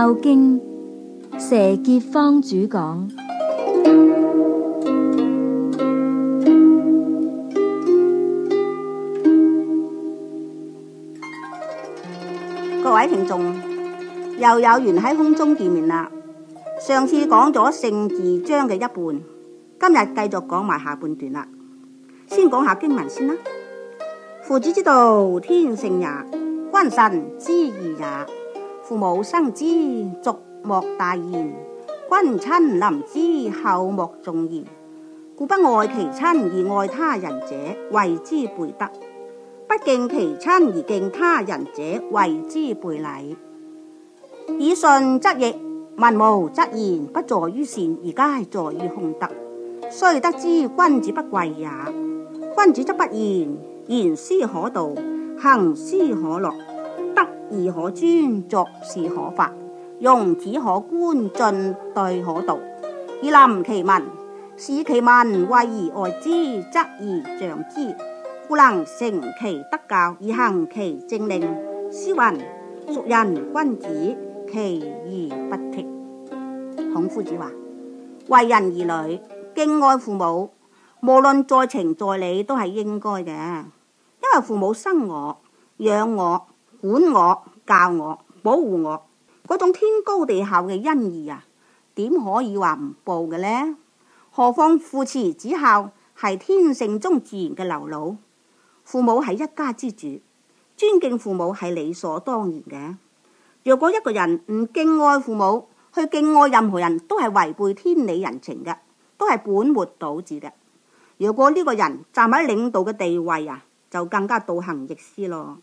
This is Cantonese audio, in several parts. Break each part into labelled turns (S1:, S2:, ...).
S1: 孝經，佘潔芳主講。
S2: 各位聽眾，又有緣喺空中見面啦。上次講咗聖義章嘅一半，今日繼續講埋下半段啦。先講下經文先啦。父子之道，天性也；君臣之義也。父母生之，俗莫大言；君親臨之，後莫重言。故不愛其親而愛他人者，謂之背德；不敬其親而敬他人者，謂之背禮。以信則逆，文無則言，不在於善，而皆在於凶德。雖得之君子不貴也。君子則不言，言思可道，行思可樂，得而可尊，作事可發，用子可觀，進對可導，而臨其民，使其民畏而愛之，則而長之，故能成其德教，而行其政令。詩云：淑人君子，其義不剔。孔夫子話：為人兒女，敬愛父母，無論在情在理都係應該嘅。因為父母生我、養我、管我、教我、保護我，嗰種天高地厚嘅恩義啊，點可以話唔報嘅呢？何況父慈子孝係天性中自然嘅流露。父母係一家之主，尊敬父母係理所當然嘅。若果一個人唔敬愛父母，去敬愛任何人都係違背天理人情嘅，都係本末倒置嘅。如果呢個人站喺領導嘅地位啊，就更加倒行逆施咯。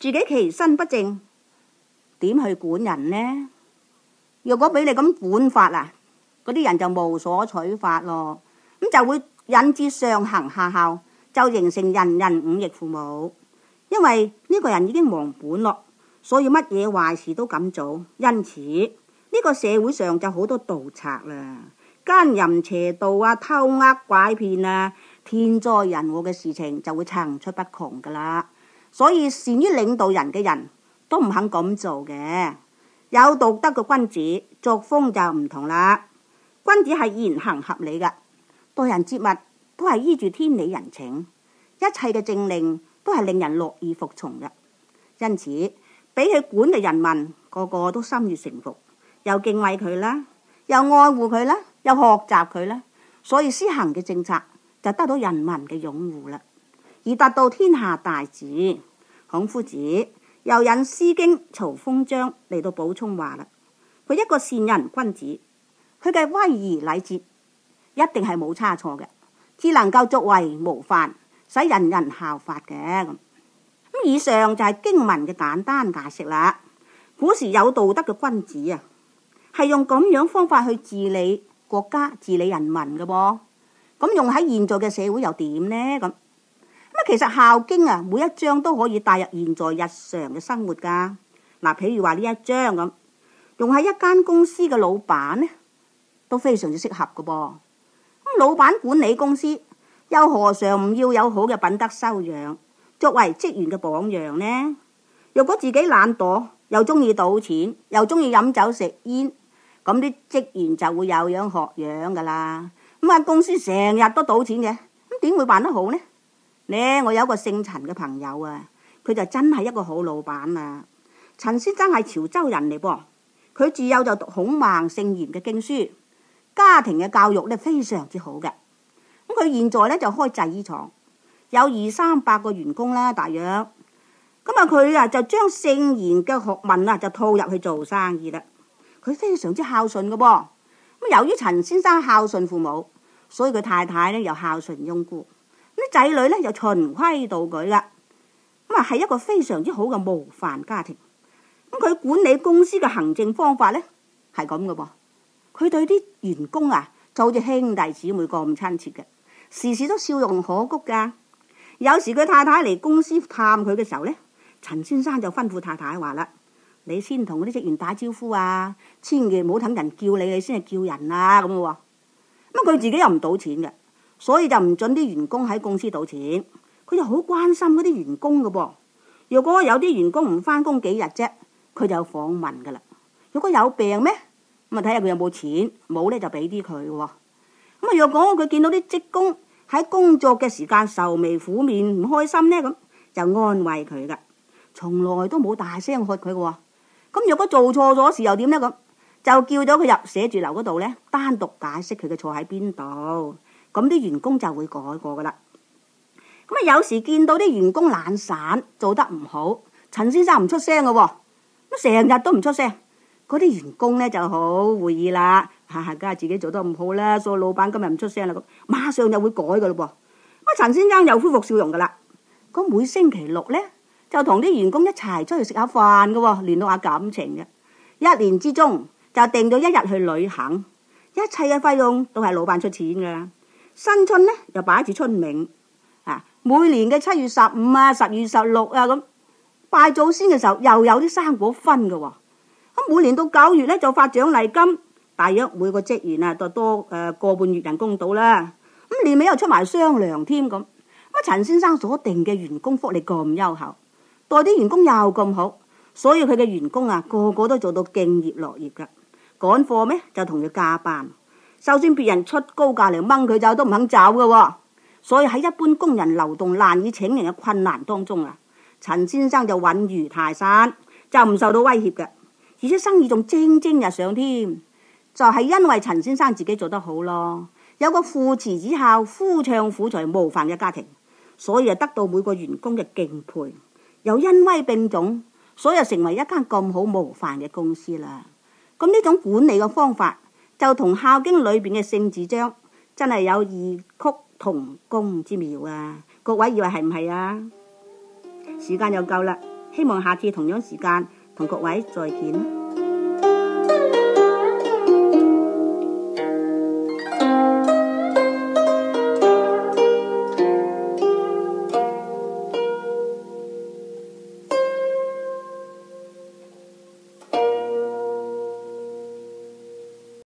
S2: 自己其身不正，點去管人呢？如果俾你咁管法啊，嗰啲人就無所取法咯，咁就會引致上行下效，就形成人人忤逆父母。因為呢個人已經忘本咯，所以乜嘢壞事都敢做。因此呢個社會上就好多盜賊啦，奸淫邪盜啊，偷呃拐騙啊，天災人禍嘅事情就會層出不窮噶啦。所以善於領導人嘅人都唔肯咁做嘅。有道德嘅君子作風就唔同啦。君子係言行合理嘅，待人接物都係依住天理人情，一切嘅政令都係令人樂意服從嘅。因此俾佢管嘅人民個個都心悅誠服，又敬畏佢啦，又愛護佢啦，又學習佢啦，所以施行嘅政策就得到人民嘅擁護啦，而達到天下大治。孔夫子又引《詩經·曹風章》嚟到補充話啦，佢一個善人君子，佢嘅威儀禮節一定係冇差錯嘅，至能夠作為模範，使人人效法嘅。咁以上就係經文嘅簡單解釋啦。古時有道德嘅君子啊，係用咁樣方法去治理國家、治理人民嘅噃。咁用喺現在嘅社會又點呢？咁其實《孝經》啊，每一章都可以帶入現在日常嘅生活噶。嗱，譬如話呢一章咁，用喺一間公司嘅老闆呢，都非常之適合嘅噃。咁老闆管理公司，又何嘗唔要有好嘅品德修養，作為職員嘅榜樣呢？若果自己懶惰，又中意賭錢，又中意飲酒食煙，咁啲職員就會有樣學樣噶啦。咁啊，公司成日都賭錢嘅，咁點會辦得好呢？我有一個姓陳嘅朋友啊，佢就真係一個好老闆啊。陳先生係潮州人嚟噃，佢自幼就讀孔孟聖賢嘅經書，家庭嘅教育咧非常之好嘅。咁佢現在咧就開製衣廠，有200-300個員工啦，大約。咁啊，佢啊就將聖賢嘅學問啊就套入去做生意啦。佢非常之孝順嘅噃。咁由於陳先生孝順父母，所以佢太太咧又孝順翁姑。啲仔女咧又循規蹈矩啦，咁啊係一個非常之好嘅模範家庭。咁佢管理公司嘅行政方法咧係咁嘅噃，佢對啲員工啊就好似兄弟姊妹咁親切嘅，時時都笑容可掬噶。有時佢太太嚟公司探佢嘅時候咧，陳先生就吩咐太太話啦：你先同嗰啲職員打招呼啊，千祈唔好等人叫你先係叫人啊咁喎。咁佢自己又唔賭錢嘅，所以就唔准啲員工喺公司賭錢。佢就好關心嗰啲員工嘅噃。如果有啲員工唔返工幾日啫，佢就訪問噶啦。如果有病咩？咁啊睇下佢有冇錢，冇咧就俾啲佢喎。咁啊若果佢見到啲職工喺工作嘅時間愁眉苦面唔開心呢，咁就安慰佢噶，從來都冇大聲喝佢嘅喎。咁若果做錯咗事又點呢？咁就叫咗佢入寫字樓嗰度呢，單獨解釋佢嘅錯喺邊度，咁啲員工就會改過噶啦。咁啊有時見到啲員工懶散做得唔好，陳先生唔出聲嘅喎，咁成日都唔出聲，嗰啲員工呢就好會意啦，梗係自己做得唔好啦，所以老闆今日唔出聲啦，咁馬上就會改嘅咯噃。咁陳先生又恢復笑容噶啦。咁每星期六呢，就同啲員工一齊出去食下飯嘅喎，聯絡下感情嘅。一年之中就定咗一日去旅行，一切嘅費用都係老闆出錢噶。新春呢又擺住春茗，每年嘅7月15啊、10月16啊咁拜祖先嘅時候，又有啲生果分嘅喎。咁每年到9月呢，就發獎勵金，大約每個職員啊就多個半月人工到啦。咁年尾又出埋雙糧添咁。咁陳先生所定嘅員工福利咁優厚，待啲員工又咁好，所以佢嘅員工啊個個都做到敬業樂業噶。趕貨咩就同佢加班，就算別人出高價嚟掹佢走都唔肯走嘅喎。所以喺一般工人流動難以請人嘅困難當中啊，陳先生就穩如泰山，就唔受到威脅嘅，而且生意仲蒸蒸日上添。就係因為陳先生自己做得好咯，有個父慈子孝、夫唱婦隨模範嘅家庭，所以就得到每個員工嘅敬佩，又恩威並重，所以就成為一間咁好模範嘅公司啦。咁呢種管理嘅方法就同《孝經》裏邊嘅聖字章真係有異曲同工之妙啊！各位以為係唔係啊？時間又夠啦，希望下次同樣時間同各位再見。